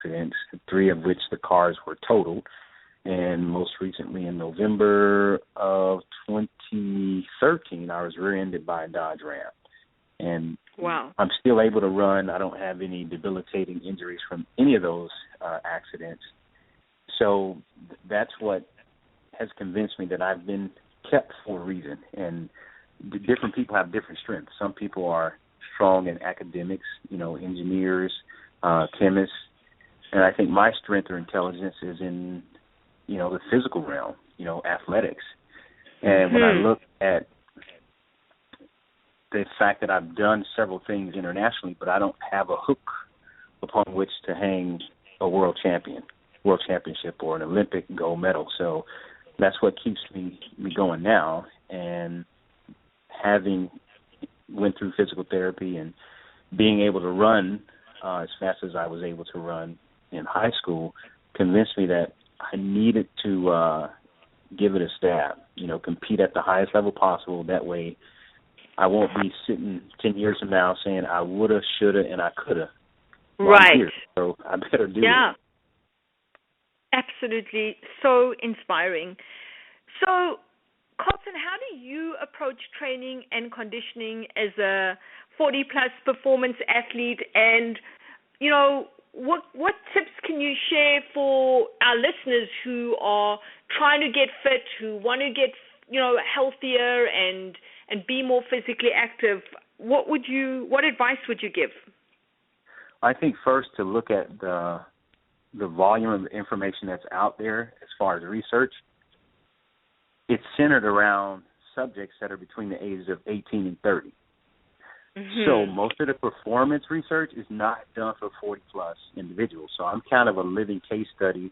accidents, 3 of which the cars were totaled. And most recently in November of 2013, I was rear-ended by a Dodge Ram. And wow. I'm still able to run. I don't have any debilitating injuries from any of those accidents. So that's what has convinced me that I've been kept for a reason. And different people have different strengths. Some people are strong in academics, engineers, chemists. And I think my strength or intelligence is in, the physical realm, athletics. And when I look at the fact that I've done several things internationally, but I don't have a hook upon which to hang a world championship or an Olympic gold medal. So that's what keeps me going now. And having went through physical therapy and being able to run as fast as I was able to run in high school convinced me that I needed to give it a stab, compete at the highest level possible. That way I won't be sitting 10 years from now saying I woulda, shoulda, and I coulda. Well, right. I'm here, so I better do it. Absolutely. So inspiring. So, Karlton, how do you approach training and conditioning as a 40-plus performance athlete? And, what tips can you share for our listeners who are trying to get fit, who want to get, healthier and be more physically active? What advice would you give? I think first to look at the volume of information that's out there as far as research. It's centered around subjects that are between the ages of 18 and 30. Mm-hmm. So most of the performance research is not done for 40-plus individuals. So I'm kind of a living case study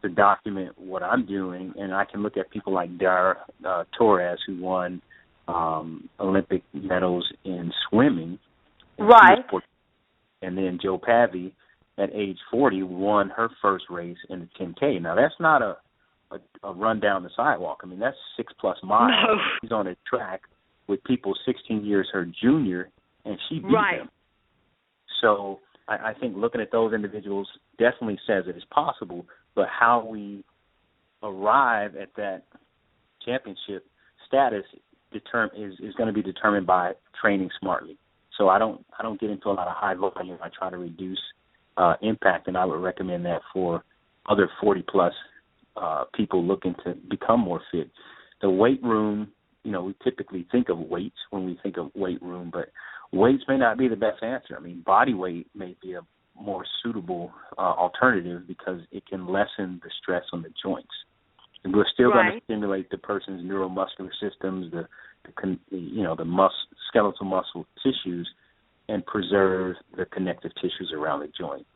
to document what I'm doing, and I can look at people like Perez, who won Olympic medals in swimming. Right. And then Joe Pavey, at age 40, won her first race in the 10K. Now, that's not a run down the sidewalk. I mean, that's 6+ miles. No. She's on a track with people 16 years her junior, and she beat them. So I think looking at those individuals definitely says it is possible, but how we arrive at that championship status is going to be determined by training smartly. So I don't get into a lot of high volume. I try to reduce impact, and I would recommend that for other 40-plus people looking to become more fit. The weight room, we typically think of weights when we think of weight room, but weights may not be the best answer. I mean, body weight may be a more suitable alternative because it can lessen the stress on the joints. And we're still going to stimulate the person's neuromuscular systems, the skeletal muscle tissues, and preserve the connective tissues around the joint.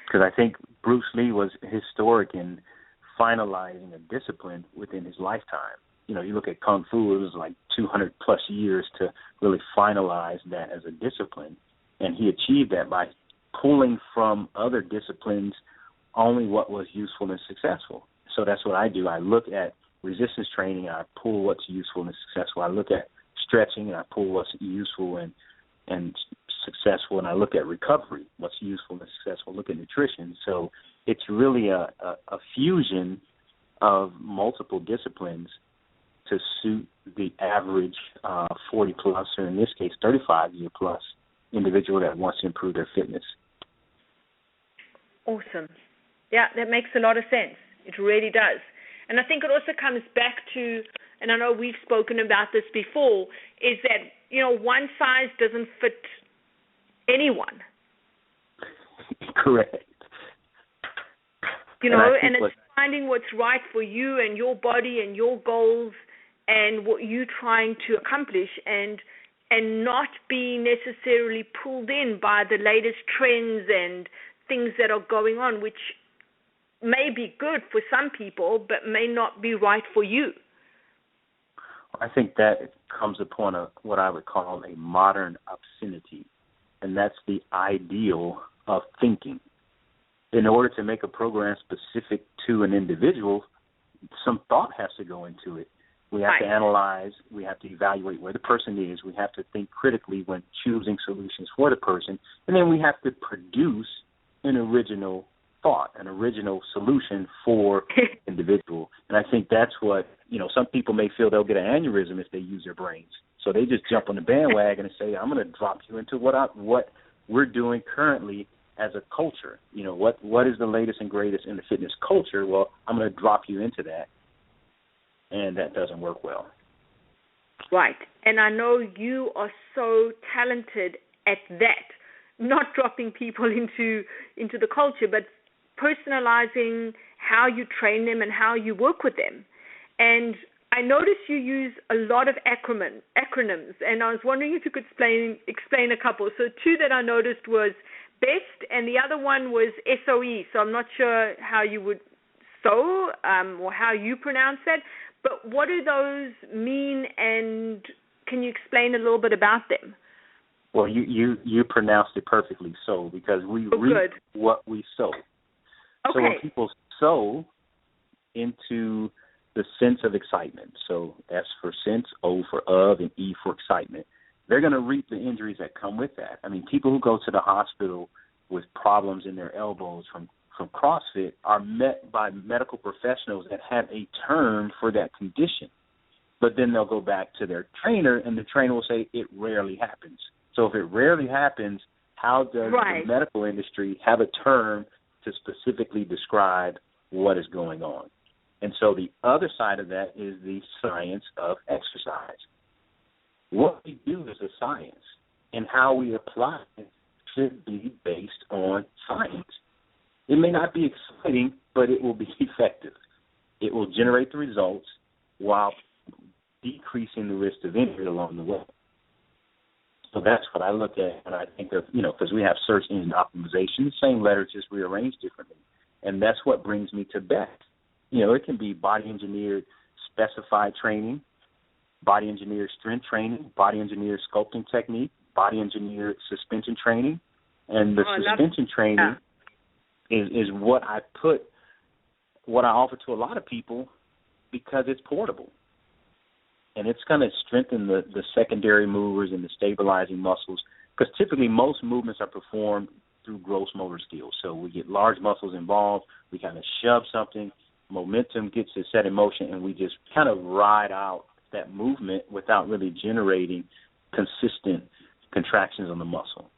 Because I think Bruce Lee was historic in finalizing a discipline within his lifetime. You look at Kung Fu, it was like 200-plus years to really finalize that as a discipline. And he achieved that by pulling from other disciplines only what was useful and successful. So that's what I do. I look at resistance training, and I pull what's useful and successful. I look at stretching, and I pull what's useful and successful, and I look at recovery, what's useful and successful. Look at nutrition. So it's really a fusion of multiple disciplines to suit the average 40-plus, or in this case 35-year-plus individual that wants to improve their fitness. Awesome. Yeah, that makes a lot of sense. It really does. And I think it also comes back to, and I know we've spoken about this before, is that, one size doesn't fit anyone. Correct. And it's finding what's right for you and your body and your goals and what you're trying to accomplish, and not be necessarily pulled in by the latest trends and things that are going on, which may be good for some people but may not be right for you. I think that comes upon what I would call a modern obscenity, and that's the ideal of thinking. In order to make a program specific to an individual, some thought has to go into it. We have to analyze. We have to evaluate where the person is. We have to think critically when choosing solutions for the person. And then we have to produce an original thought, an original solution for individual. And I think that's what, some people may feel they'll get an aneurysm if they use their brains. So they just jump on the bandwagon and say, I'm going to drop you into what we're doing currently as a culture. What is the latest and greatest in the fitness culture? Well, I'm going to drop you into that. And that doesn't work well. Right. And I know you are so talented at that, not dropping people into the culture, but personalizing how you train them and how you work with them. And I noticed you use a lot of acronyms, and I was wondering if you could explain a couple. So 2 that I noticed was BEST, and the other one was SOE. So I'm not sure how you would or how you pronounce that. But what do those mean, and can you explain a little bit about them? Well, you pronounced it perfectly, so, because we reap what we sow. Okay. So when people sow into the sense of excitement, so S for sense, O for of, and E for excitement, they're going to reap the injuries that come with that. I mean, people who go to the hospital with problems in their elbows from CrossFit are met by medical professionals that have a term for that condition. But then they'll go back to their trainer, and the trainer will say it rarely happens. So if it rarely happens, how does the medical industry have a term to specifically describe what is going on? And so the other side of that is the science of exercise. What we do is a science, and how we apply it should be based on science. It may not be exciting, but it will be effective. It will generate the results while decreasing the risk of injury along the way. So that's what I look at when I think of, because we have search engine optimization, the same letters just rearranged differently. And that's what brings me to BEST. It can be body-engineered specified training, body-engineered strength training, body-engineered sculpting technique, body-engineered suspension training. And the suspension training is what I offer to a lot of people because it's portable. And it's going to strengthen the secondary movers and the stabilizing muscles, because typically most movements are performed through gross motor skills. So we get large muscles involved, we kind of shove something, momentum gets it set in motion, and we just kind of ride out that movement without really generating consistent contractions on the muscle.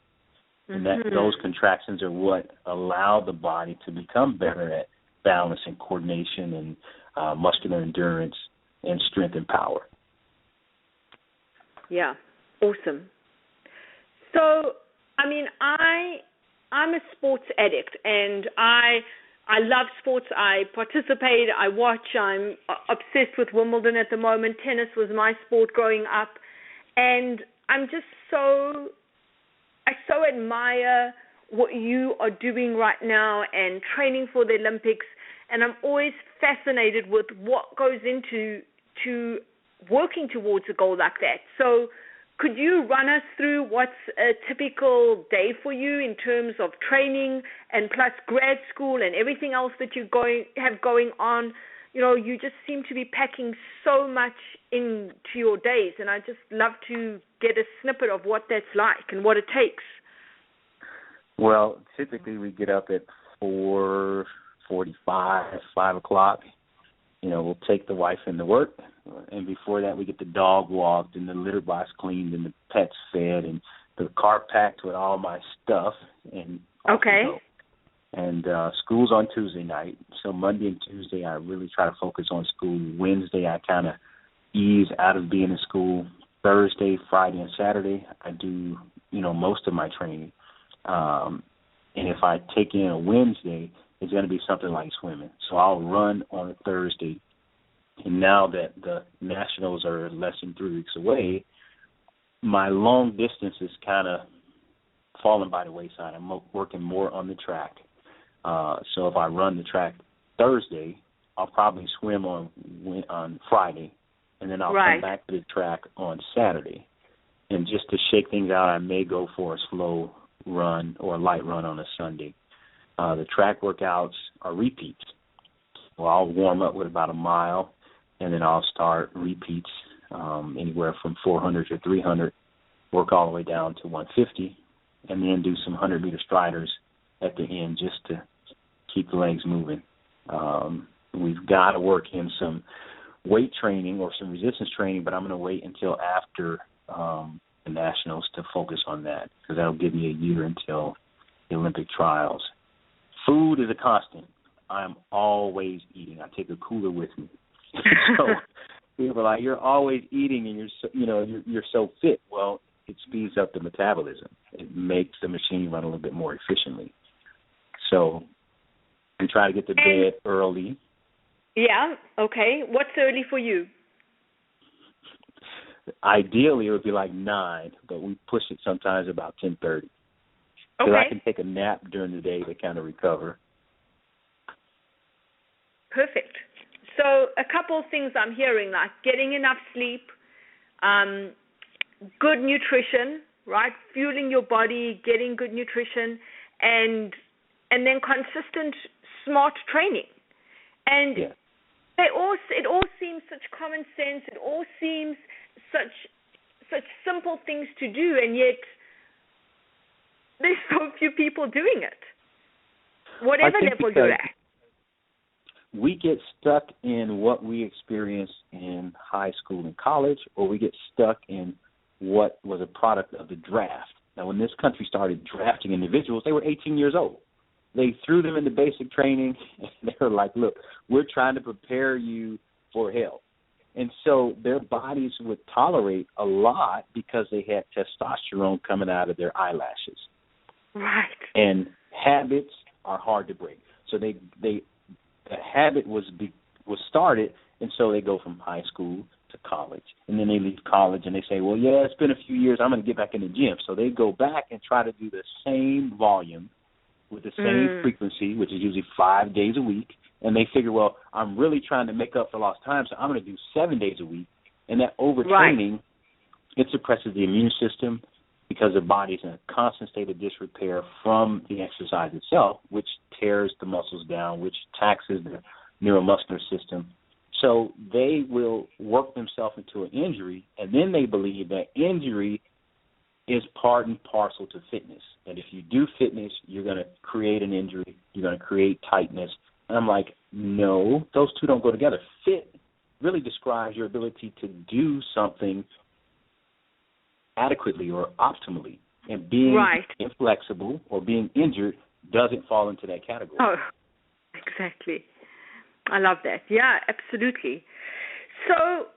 And those contractions are what allow the body to become better at balance and coordination and muscular endurance and strength and power. Yeah, awesome. So, I mean, I'm a sports addict, and I love sports. I participate, I watch. I'm obsessed with Wimbledon at the moment. Tennis was my sport growing up, and I'm just I so admire what you are doing right now and training for the Olympics, and I'm always fascinated with what goes into working towards a goal like that. So could you run us through what's a typical day for you in terms of training and plus grad school and everything else that you have going on? You just seem to be packing so much into your days, and I just love to get a snippet of what that's like and what it takes. Well, typically we get up at 4:45, 5 o'clock. We'll take the wife into work, and before that we get the dog walked and the litter box cleaned and the pets fed and the car packed with all my stuff. And And school's on Tuesday night, so Monday and Tuesday I really try to focus on school. Wednesday I kind of ease out of being in school. Thursday, Friday, and Saturday I do, most of my training. And if I take in a Wednesday, it's going to be something like swimming. So I'll run on a Thursday. And now that the Nationals are less than 3 weeks away, my long distance is kind of falling by the wayside. I'm working more on the track. So if I run the track Thursday, I'll probably swim on Friday, and then I'll come back to the track on Saturday. And just to shake things out, I may go for a slow run or a light run on a Sunday. The track workouts are repeats. Well, I'll warm up with about a mile, and then I'll start repeats anywhere from 400 to 300, work all the way down to 150, and then do some 100-meter striders at the end just to keep the legs moving. We've got to work in some weight training or some resistance training, but I'm going to wait until after the Nationals to focus on that, because that'll give me a year until the Olympic trials. Food is a constant. I'm always eating. I take a cooler with me. So people are like, "You're always eating, and you're so fit." Well, it speeds up the metabolism. It makes the machine run a little bit more efficiently. So we try to get to bed early. Yeah. Okay. What's early for you? Ideally, it would be like 9, but we push it sometimes about 10:30. So Okay. I can take a nap during the day to kind of recover. Perfect. So a couple of things I'm hearing, like getting enough sleep, good nutrition, right? Fueling your body, getting good nutrition, and then consistent, smart training. And yeah. it all seems such common sense. It all seems such simple things to do, and yet there's so few people doing it, whatever level you're at. We get stuck in what we experienced in high school and college, or we get stuck in what was a product of the draft. Now, when this country started drafting individuals, they were 18 years old. They threw them into basic training, and they were like, look, we're trying to prepare you for hell. And so their bodies would tolerate a lot because they had testosterone coming out of their eyelashes. Right. And habits are hard to break. So the habit was started, and so they go from high school to college. And then they leave college, and they say, well, yeah, it's been a few years. I'm going to get back in the gym. So they go back and try to do the same volume with the same frequency, which is usually 5 days a week. And they figure, well, I'm really trying to make up for lost time, so I'm going to do 7 days a week. And that overtraining, it suppresses the immune system because the body's in a constant state of disrepair from the exercise itself, which tears the muscles down, which taxes the neuromuscular system. So they will work themselves into an injury, and then they believe that injury is part and parcel to fitness. And if you do fitness, you're going to create an injury, you're going to create tightness. And I'm like, no, those two don't go together. Fit really describes your ability to do something adequately or optimally. And being inflexible or being injured doesn't fall into that category. Oh, exactly. I love that. Yeah, absolutely. So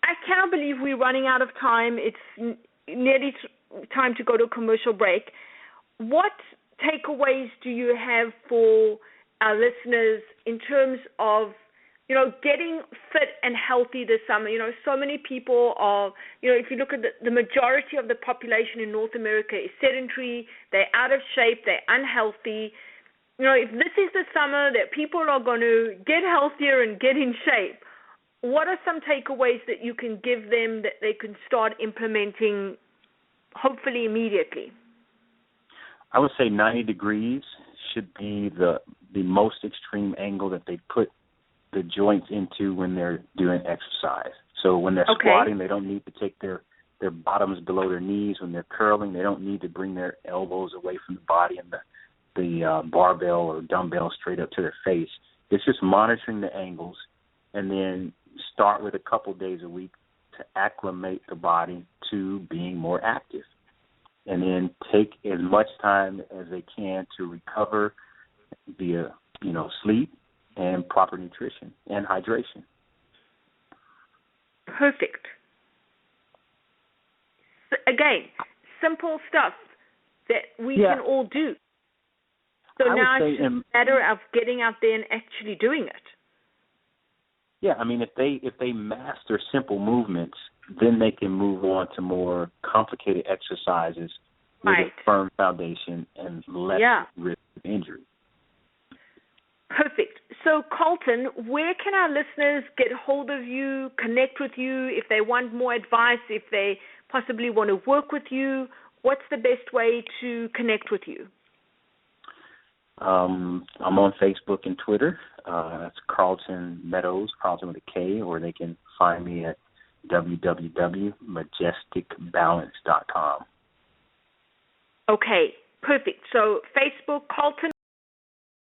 I cannot believe we're running out of time. It's nearly time to go to a commercial break. What takeaways do you have for our listeners in terms of, getting fit and healthy this summer? So many people are, if you look at the majority of the population in North America is sedentary, they're out of shape, they're unhealthy. If this is the summer that people are going to get healthier and get in shape, what are some takeaways that you can give them that they can start implementing, hopefully immediately? I would say 90 degrees should be the most extreme angle that they put the joints into when they're doing exercise. So when they're squatting, they don't need to take their bottoms below their knees. When they're curling, they don't need to bring their elbows away from the body and the barbell or dumbbell straight up to their face. It's just monitoring the angles, and then start with a couple days a week to acclimate the body to being more active. And then take as much time as they can to recover via, sleep and proper nutrition and hydration. Perfect. Again, simple stuff that we can all do. So now it's just a matter of getting out there and actually doing it. Yeah, I mean, if they master simple movements, then they can move on to more complicated exercises with a firm foundation and less risk of injury. Perfect. So, Karlton, where can our listeners get hold of you, connect with you, if they want more advice, if they possibly want to work with you? What's the best way to connect with you? I'm on Facebook and Twitter. That's Karlton Meadows, Karlton with a K, or they can find me at www.majesticbalance.com. Okay, perfect. So Facebook, Karlton